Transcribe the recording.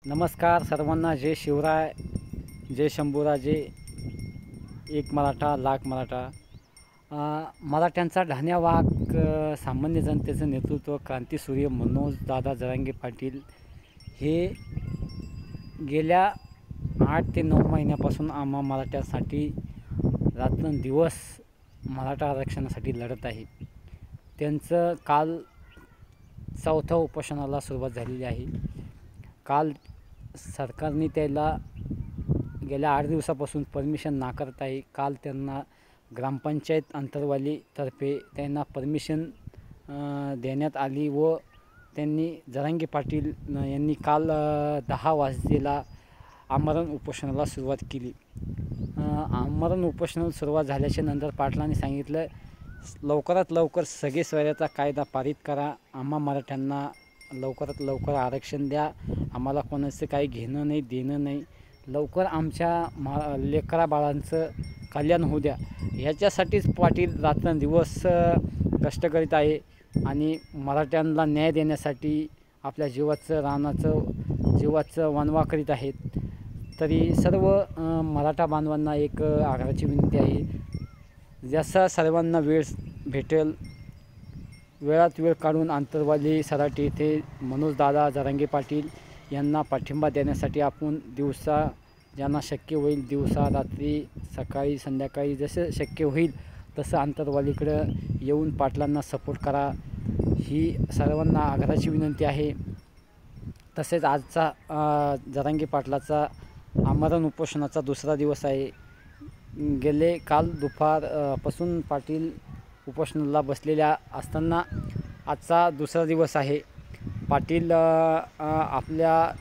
नमस्कार सर्वांना. जय शिवराय, जय शंभूराजे, एक मराठा लाख मराठा. मराठ्यांचा ढाण्या वाघ, सामान्य जनतेचं नेतृत्व क्रांतीसूर्य मनोज दादा जरांगे पाटील हे गेल्या 8 ते 9 महिन्यापासून आम्हा मराठ्यांसाठी रात्रंदिवस मराठा आरक्षणासाठी लढत आहे. त्यांचं काल 4थ्या उपोषणाला सुरुवात झालेली आहे. काल सरकारने त्याला गेल्या 8 दिवसापासून परमिशन नाकारत आहे. काल त्यांना ग्रामपंचायत अंतरवालीतर्फे त्यांना परमिशन देण्यात आली व त्यांनी जरांगे पाटील यांनी काल 10 वाजता आमरण उपोषणाला सुरुवात केली. आमरण उपोषणाला सुरुवात झाल्याच्या नंतर पाटलांनी सांगितलं, लवकरात लवकर सगळे सोयऱ्याचा कायदा पारित करा. आम्हा मराठ्यांना लवकरात लवकर आरक्षण द्या. आम्हाला कोणाचं काही घेणं नाही देणं नाही. लवकर आमच्या लेकरा बाळांचं कल्याण होऊ द्या. ह्याच्यासाठीच पाटील रात्रंदिवस कष्ट करीत आहे आणि मराठ्यांना न्याय देण्यासाठी आपल्या जीवाचं वणवा करीत आहेत. तरी सर्व मराठा बांधवांना एक आग्रहाची विनंती आहे, जसा सर्वांना वेळ भेटेल वेळात वेळ काढून अंतरवाली सराटी येथे मनोज दादा जरांगे पाटील यांना पाठिंबा देण्यासाठी आपण दिवसा ज्यांना शक्य होईल, दिवसा रात्री सकाळी संध्याकाळी जसं शक्य होईल तसं अंतरवालीकडं येऊन पाटलांना सपोर्ट करा, ही सर्वांना आग्रहाची विनंती आहे. तसेच आजचा जरांगे पाटलाचा आमरण उपोषणाचा दुसरा दिवस आहे. काल दुपारपासून पाटील उपोषणाला बसलेल्या असताना आजचा दुसरा दिवस आहे. पाटील आपल्या